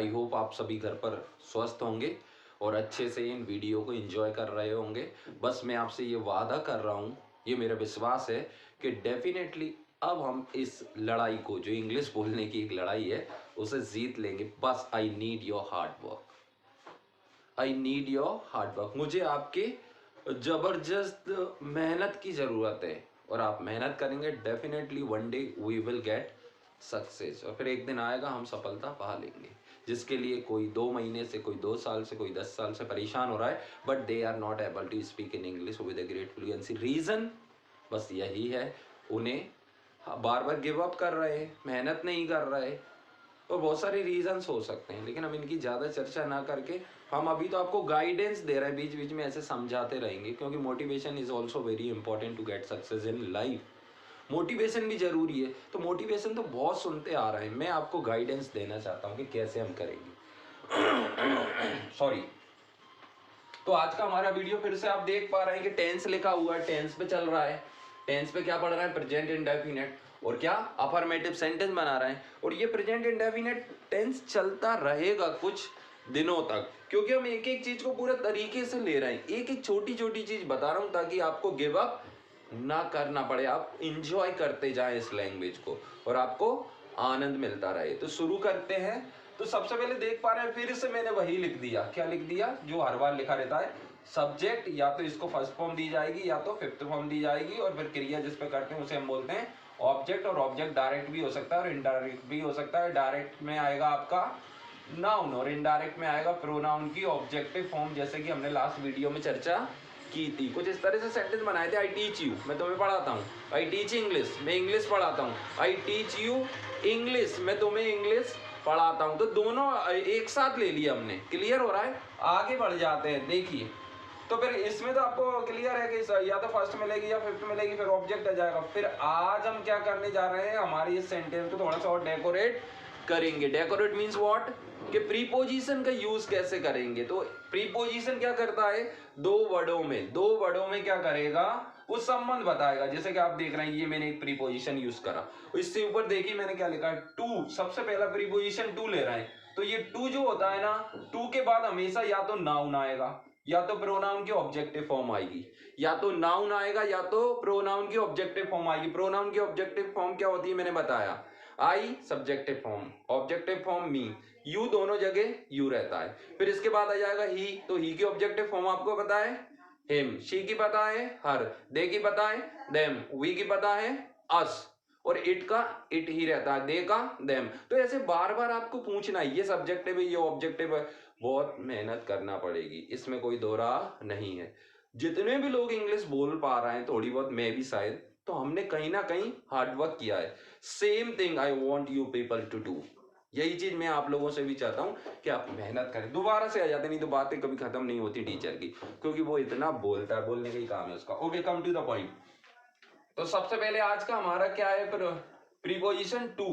I hope आप सभी घर पर स्वस्थ होंगे और अच्छे से इन वीडियो को एंजॉय कर रहे होंगे। बस मैं आपसे ये वादा कर रहा हूँ, ये मेरा विश्वास है कि डेफिनेटली अब हम इस लड़ाई को, जो इंग्लिश बोलने की एक लड़ाई है, उसे जीत लेंगे। बस I need your hard work, I need your hard work. मुझे आपके ज़बरदस्त मेहनत की ज़रूरत है और आप मेहनत करेंगे, definitely one day we will get success. और फिर एक दिन आएगा हम सफलता पा लेंगे, जिसके लिए कोई 2 महीने से, कोई 2 साल से, कोई 10 साल से परेशान हो रहा है, but they are not able to speak in English with a great fluency. Reason बस यही है, उन्हें बार बार गिव अप कर रहे हैं, मेहनत नहीं कर रहे, और बहुत सारे रीजंस हो सकते हैं, लेकिन हम इनकी ज़्यादा चर्चा ना करके हम अभी तो आपको गाइडेंस दे रहे हैं, बीच बीच में ऐसे समझाते रहेंगे, क्योंकि motivation is also very important to get success in life. Motivation भी ज़रूरी है। तो मोटिवेशन तो बहुत सुनते आ रहे हैं, मैं आपको गाइडेंस देना चाहता हूँ कि कैसे हम करेंगे। सॉरी। तो आज का हमारा वीडियो फिर से आप देख पा रहे हैं कि टेंस लिखा हुआ है, टेंस पे चल रहा है। टेंस पे क्या पढ़ रहा है? प्रेजेंट इंडेफिनिट, और क्या अफर्मेटिव सेंटेंस बना रहा है। और ये प्रेजेंट इंडेफिनिट टेंस चलता रहेगा कुछ दिनों तक, क्योंकि हम एक एक चीज को पूरे तरीके से ले रहे हैं, एक एक छोटी छोटी चीज बता रहा हूं ताकि आपको गिव अप ना करना पड़े, आप इंजॉय करते जाएं इस लैंग्वेज को और आपको आनंद मिलता रहे। तो शुरू करते हैं। तो सबसे पहले देख पा रहे हैं, फिर से मैंने वही लिख दिया। क्या लिख दिया? जो हर बार लिखा रहता है। सब्जेक्ट या तो इसको फर्स्ट फॉर्म दी जाएगी या तो फिफ्थ फॉर्म दी जाएगी, और फिर क्रिया जिस पे करते हैं उसे हम बोलते हैं ऑब्जेक्ट। और ऑब्जेक्ट डायरेक्ट भी हो सकता है और इनडायरेक्ट भी हो सकता है। डायरेक्ट में आएगा आपका नाउन और इनडायरेक्ट में आएगा प्रोनाउन की ऑब्जेक्टिव फॉर्म, जैसे कि हमने लास्ट वीडियो में चर्चा की थी। कुछ इस तरह से सेंटेंस बनाए थे। आई टीच यू, मैं तुम्हें पढ़ाता हूँ। आई टीच इंग्लिश, मैं इंग्लिश पढ़ाता हूँ। आई टीच यू इंग्लिश, मैं तुम्हें इंग्लिश पढ़ाता हूँ। तो दोनों एक साथ ले लिया हमने। क्लियर हो रहा है? आगे बढ़ जाते हैं। देखिए, तो फिर इसमें तो आपको क्लियर है कि या तो फर्स्ट मिलेगी या फिफ्थ मिलेगी, फिर ऑब्जेक्ट आ जाएगा। फिर आज हम क्या करने जा रहे हैं, हमारी इस सेंटेंस को थोड़ा सा और डेकोरेट करेंगे। Decorate means what? कि प्रीपोजिशन का यूज कैसे करेंगे। तो प्रीपोजिशन क्या करता है? दो वर्डों में क्या करेगा? वो संबंध बताएगा। जैसे कि आप देख रहे हैं, ये मैंने एक प्रीपोजिशन यूज करा, इससे ऊपर देखिए मैंने क्या लिखा है, टू। सबसे पहला प्रीपोजिशन टू ले रहा है। तो ये टू जो होता है ना, टू के बाद हमेशा या तो नाउन आएगा या तो प्रोनाउन की ऑब्जेक्टिव फॉर्म आएगी। या तो नाउन आएगा या तो प्रोनाउन की ऑब्जेक्टिव फॉर्म आएगी। प्रोनाउन की ऑब्जेक्टिव फॉर्म क्या होती है मैंने बताया। I subjective form, objective form me, you दोनों जगह यू रहता है। फिर इसके बाद आ जाएगा ही, तो ही की ऑब्जेक्टिव फॉर्म आपको पता है हिम, शी की पता है हर, दे की पता है देम, वी की पता है अस, और इट का इट ही रहता है, दे का देम। तो ऐसे बार बार आपको पूछना है, ये सब्जेक्टिव है, ये ऑब्जेक्टिव है। बहुत मेहनत करना पड़ेगी, इसमें कोई दो राह नहीं है। जितने भी लोग इंग्लिश बोल पा रहे हैं, थोड़ी बहुत, मैं भी शायद, तो हमने कहीं ना कहीं हार्डवर्क किया है। Same thing I want you people to do. यही चीज मैं आप लोगों से भी चाहता हूं कि आप मेहनत करें। दोबारा से आ जाते, नहीं तो बातें कभी खत्म नहीं होती टीचर की, क्योंकि वो इतना बोलता है, बोलने का ही काम है उसका। Okay, come to the point. तो सबसे पहले आज का हमारा क्या है? Preposition to.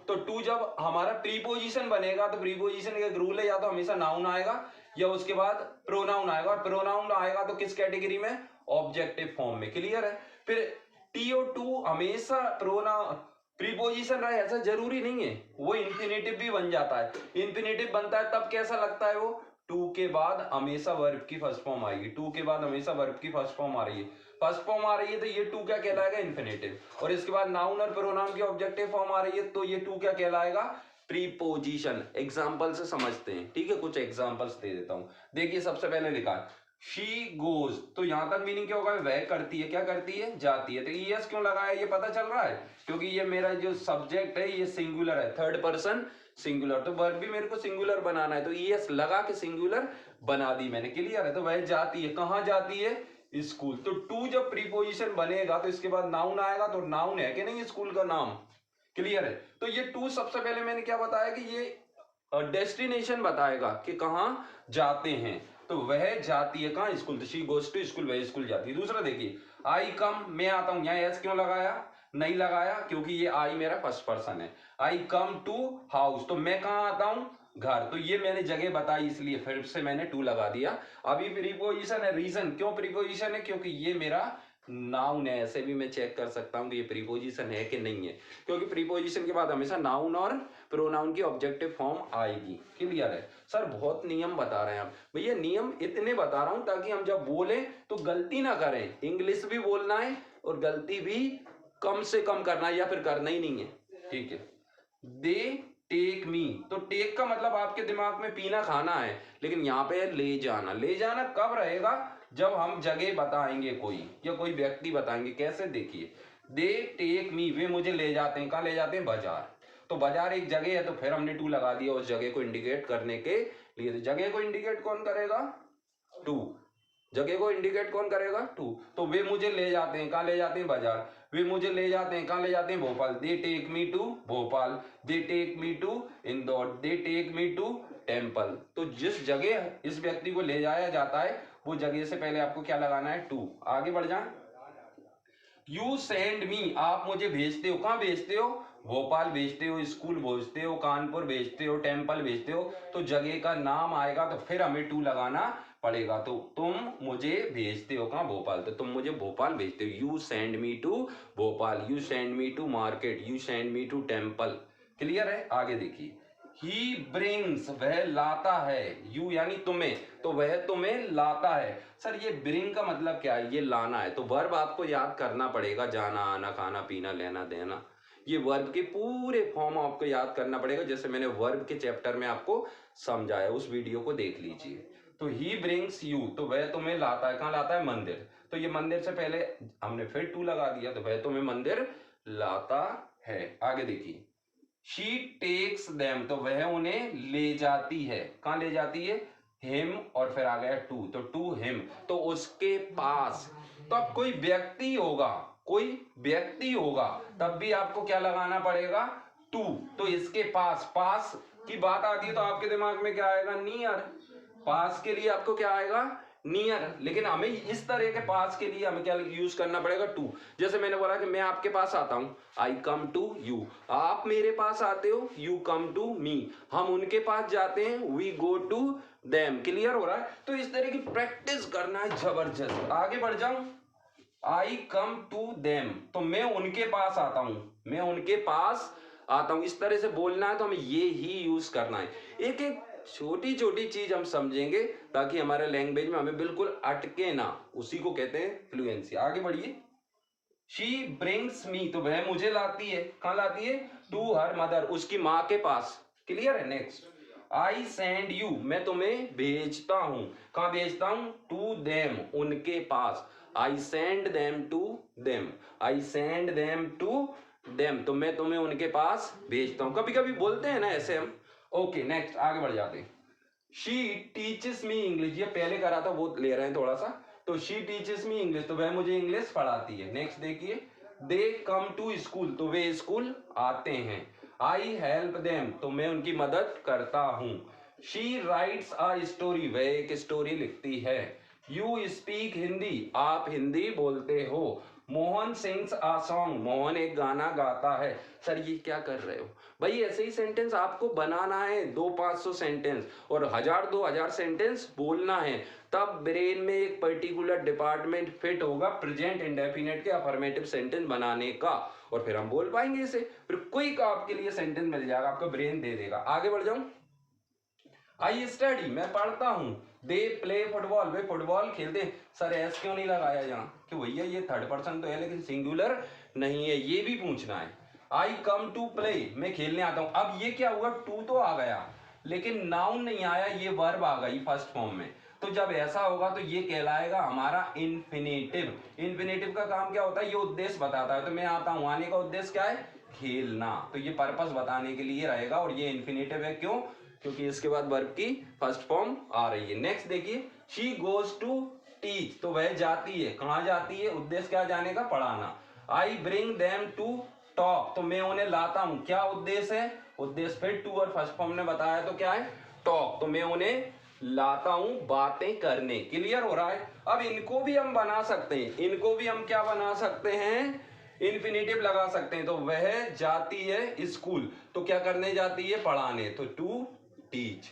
तो टू जब हमारा प्रीपोजिशन बनेगा, तो प्रीपोजिशन का एक रूल है, या तो हमेशा नाउन आएगा या उसके बाद प्रोनाउन आएगा। और प्रोनाउन आएगा तो किस कैटेगरी में? ऑब्जेक्टिव फॉर्म में। क्लियर है? फिर टी और टू हमेशा प्रीपोजिशन रहे ऐसा जरूरी नहीं है, वो इंफिनिटिव भी बन जाता है। इंफिनिटिव बनता है तब कैसा लगता है वो? टू के बाद हमेशा वर्ब की फर्स्ट फॉर्म आएगी। टू के बाद हमेशा वर्ब की फर्स्ट फॉर्म आ रही है, फर्स्ट फॉर्म आ रही है, तो ये टू क्या कहलाएगा? इन्फिनेटिव। और इसके बाद नाउन और प्रोनाउन की ऑब्जेक्टिव फॉर्म आ रही है, तो ये टू क्या कहलाएगा? प्रीपोजिशन। एग्जाम्पल से समझते हैं, ठीक है? कुछ एग्जाम्पल्स दे देता हूं। देखिए, सबसे पहले लिखा है शी गोज, तो यहां तक मीनिंग क्या होगा? वह करती है। क्या करती है? जाती है। तो ईएस क्यों लगाया, ये पता चल रहा है? क्योंकि ये मेरा जो सब्जेक्ट है ये सिंगुलर है, थर्ड पर्सन सिंगुलर, तो वर्ब भी मेरे को सिंगुलर बनाना है, तो ईएस लगा के सिंगुलर बना दी मैंने। क्लियर है? तो वह जाती है, कहां जाती है? स्कूल। तो टू जब प्रीपोजिशन बनेगा तो इसके बाद नाउन आएगा, तो नाउन है कि नहीं स्कूल का नाम? क्लियर है? तो ये टू सबसे पहले मैंने क्या बताया कि ये डेस्टिनेशन बताएगा कि कहां जाते हैं। तो वह जाती है कहां? स्कूल। तो शी गोज टू स्कूल, वह स्कूल जाती है। दूसरा देखिए, आई कम, मैं आता हूं। यहाँ एस क्यों लगाया? नहीं लगाया, क्योंकि ये आई मेरा फर्स्ट पर्सन है। आई कम टू हाउस, तो मैं कहां आता हूं? घर। तो ये मैंने जगह बताई, इसलिए फिर से मैंने टू लगा दिया। अभी प्रीपोजिशन है। रीजन क्यों प्रीपोजिशन है? क्योंकि ये मेरा नाउन है, ऐसे भी मैं चेक कर सकता हूँ कि ये प्रीपोजिशन है कि नहीं है, क्योंकि प्रीपोजिशन के बाद हमेशा नाउन और प्रोनाउन की ऑब्जेक्टिव फॉर्म आएगी। क्लियर है सर? बहुत नियम बता रहे हैं आप भैया, नियम इतने बता रहा हूँ ताकि हम जब बोले तो गलती ना करें। इंग्लिश भी बोलना है और गलती भी कम से कम करना है, या फिर करना ही नहीं है। ठीक है, दे टेक मी, तो टेक का मतलब आपके दिमाग में पीना खाना है, लेकिन यहाँ पे है ले जाना। ले जाना कब रहेगा? जब हम जगह बताएंगे कोई, या कोई व्यक्ति बताएंगे। कैसे? देखिए, दे टेक मी, वे मुझे ले जाते हैं। कहाँ ले जाते हैं? बाजार। तो बाजार एक जगह है, तो फिर हमने टू लगा दिया उस जगह को इंडिकेट करने के लिए। तो जगह को इंडिकेट कौन करेगा? टू। जगह को इंडिकेट कौन करेगा? टू। तो वे मुझे ले जाते हैं। कहाँ ले जाते हैं? बाजार। वे मुझे ले जाते हैं। कहाँ ले जाते हैं? Bhopal. They take me to Bhopal. They take me to Indore. They take me to temple. तो जिस जगह इस व्यक्ति को ले जाया जाता है वो जगह से पहले आपको क्या लगाना है? टू। आगे बढ़ जाए। यू सेंड मी, आप मुझे भेजते हो। कहाँ भेजते हो? भोपाल भेजते हो, स्कूल भेजते हो, कानपुर भेजते हो, टेम्पल भेजते हो। तो जगह का नाम आएगा तो फिर हमें टू लगाना पड़ेगा। तो तुम मुझे भेजते हो कहाँ? भोपाल। तो तुम मुझे भोपाल भेजते हो। You send me to Bhopal. You send me to market. You send me to temple. Clear है? आगे देखिए, ही ब्रिंग्स, वह लाता है। यू यानी तुम्हें, तो वह तुम्हें लाता है। सर ये ब्रिंग का मतलब क्या है? ये लाना है। तो वर्ब आपको याद करना पड़ेगा, जाना, आना, खाना, पीना, लेना, देना। ये वर्ब के पूरे फॉर्म आपको याद करना पड़ेगा, जैसे मैंने वर्ब के चैप्टर में आपको समझाया, उस वीडियो को देख लीजिए। तो ही ब्रिंग्स यू, तो वह तुम्हें लाता है। कहाँ लाता है? मंदिर। तो ये मंदिर से पहले हमने फिर टू लगा दिया, तो वह तुम्हें मंदिर लाता है। आगे देखिए, शी टेक्स देम, तो वह उन्हें ले जाती है। कहाँ ले जाती है? हिम, और फिर आ गया टू, तो टू हिम, तो उसके पास। तो अब कोई व्यक्ति होगा, कोई व्यक्ति होगा, तब भी आपको क्या लगाना पड़ेगा? टू। तो इसके पास, पास की बात आती है तो आपके दिमाग में क्या आएगा? नियर। पास के लिए आपको क्या आएगा? नियर। लेकिन हमें इस तरह के पास के लिए हमें क्या यूज करना पड़ेगा? टू। जैसे मैंने बोला कि मैं आपके पास आता हूं, आई कम टू यू। आप मेरे पास आते हो, यू कम टू मी। हम उनके पास जाते हैं, we go to them. Clear हो रहा है? तो इस तरह की प्रैक्टिस करना है जबरदस्त। आगे बढ़ जाऊं, आई कम टू देम, तो मैं उनके पास आता हूं। मैं उनके पास आता हूं, इस तरह से बोलना है। तो हमें ये ही यूज करना है। एक एक छोटी छोटी चीज हम समझेंगे ताकि हमारे लैंग्वेज में हमें बिल्कुल अटके ना, उसी को कहते हैं फ्लुएंसी। आगे बढ़िए, शी ब्रिंग्स मी, तो वह मुझे लाती है। कहाँ लाती है? टू हर मदर, उसकी माँ के पास। क्लियर है? नेक्स्ट, आई सेंड यू, मैं तुम्हें भेजता हूं। कहाँ भेजता हूं? टू देम, उनके पास। I send them to them. I send them to them, तो मैं तुम्हें उनके पास भेजता हूं। कभी कभी बोलते हैं ना ऐसे हम। ओके, नेक्स्ट आगे बढ़ जाते हैं। शी टीचेस मी इंग्लिश, ये पहले करा था वो ले रहे हैं थोड़ा सा। तो शी टीचेस मी इंग्लिश, तो वह मुझे इंग्लिश पढ़ाती है। नेक्स्ट देखिए, दे कम टू स्कूल, तो वे स्कूल आते हैं। आई हेल्प देम, तो मैं उनकी मदद करता हूं। शी राइट्स अ स्टोरी, वह एक स्टोरी लिखती है। यू स्पीक हिंदी, आप हिंदी बोलते हो। Mohan sings a song, Mohan एक गाना गाता है। सर ये क्या कर रहे हो भाई? ऐसे ही सेंटेंस आपको बनाना है, 200-500 सेंटेंस और 1000-2000 सेंटेंस बोलना है। तब ब्रेन में एक पर्टिकुलर डिपार्टमेंट फिट होगा प्रेजेंट इंडेफिनिट के अफर्मेटिव सेंटेंस बनाने का, और फिर हम बोल पाएंगे इसे। फिर कोई का आपके लिए सेंटेंस मिल जाएगा, आपका ब्रेन दे देगा। आगे बढ़ जाऊं, आई स्टडी, मैं पढ़ता हूं। They play football, way football खेलते हैं। सर एस क्यों नहीं लगाया यहाँ? कि भैया ये थर्ड पर्सन तो है लेकिन सिंगुलर नहीं है, ये भी पूछना है। आई कम टू प्ले, मैं खेलने आता हूं। अब ये क्या हुआ? टू तो आ गया लेकिन नाउन नहीं आया, ये वर्ब आ गई फर्स्ट फॉर्म में। तो जब ऐसा होगा तो ये कहलाएगा हमारा इन्फिनेटिव। इन्फिनेटिव का काम क्या होता है? ये उद्देश्य बताता है। तो मैं आता हूं, आने का उद्देश्य क्या है? खेलना। तो ये पर्पस बताने के लिए रहेगा, और ये इन्फिनेटिव है। क्यों? क्योंकि इसके बाद वर्ब की फर्स्ट फॉर्म आ रही है। नेक्स्ट देखिए, शी गोज टू टीच, तो वह जाती है। कहाँ जाती है? उद्देश्य क्या जाने का? पढ़ाना। I bring them to talk, तो मैं उन्हें लाता हूं। क्या उद्देश्य है? उद्देश्य फिर टू और फर्स्ट फॉर्म ने बताया, तो क्या है? टॉक, तो मैं उन्हें लाता हूं बातें करने। क्लियर हो रहा है? अब इनको भी हम बना सकते हैं, इनको भी हम क्या बना सकते हैं? इन्फिनेटिव लगा सकते हैं। तो वह जाती है स्कूल, तो क्या करने जाती है? पढ़ाने। तो टू टीच,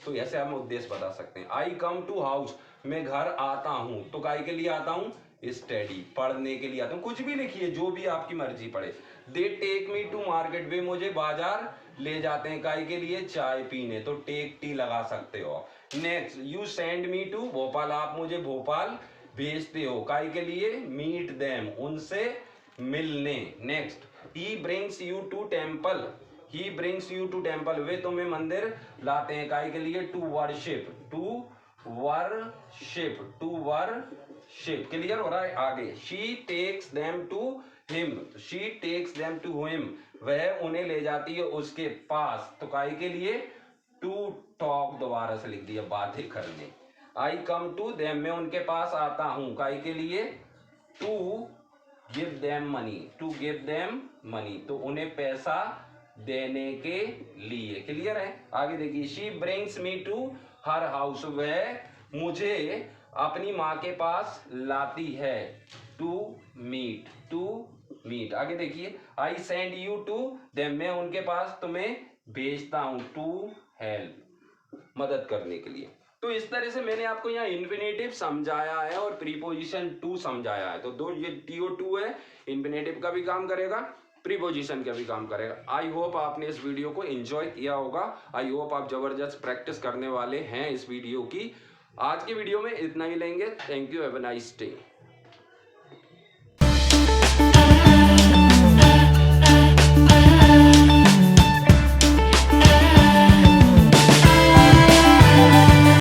तो ऐसे हम उद्देश्य बता सकते हैं। आई कम टू हाउस, मैं घर आता हूं। तो काय के लिए आता हूं? स्टडी, पढ़ने के लिए आता हूँ। कुछ भी लिखिए, जो भी आपकी मर्जी पड़े। They take me to market, वे मुझे बाजार ले जाते हैं, काहे के लिए, चाय पीने, तो टेक टी लगा सकते हो। Next, you send me to Bhopal, आप मुझे भोपाल भेजते हो, काहे के लिए, मीट देम, उनसे मिलने। Next, he brings you to temple, he brings you to temple, वे तुम्हें मंदिर लाते हैं, काहे के लिए, to worship, to worship, to worship. Clear हो रहा है। आगे, she takes them to him, she takes them to him, वह उन्हें ले जाती है उसके पास, तो काहे के लिए, टू टॉक, दोबारा से लिख दिया, बातें करने। आई कम टू देम, मैं उनके पास आता हूं, काहे के लिए, to give them money, to give them money, तो उन्हें पैसा देने के लिए। क्लियर है। आगे देखिए, she brings me to her house, वह मुझे अपनी माँ के पास लाती है, टू मीट, टू मीट। आगे देखिए, I send you to them, मैं उनके पास तुम्हें भेजता हूं, टू हेल्प, मदद करने के लिए। तो इस तरह से मैंने आपको यहाँ इन्फिनेटिव समझाया है और प्रीपोजिशन टू समझाया है। तो दो, ये TO2 है, इन्फिनेटिव का भी काम करेगा, प्रीपोजिशन का भी काम करेगा। आई होप आपने इस वीडियो को एंजॉय किया होगा। आई होप आप जबरदस्त प्रैक्टिस करने वाले हैं इस वीडियो की। आज के वीडियो में इतना ही लेंगे। Thank you, have a nice day.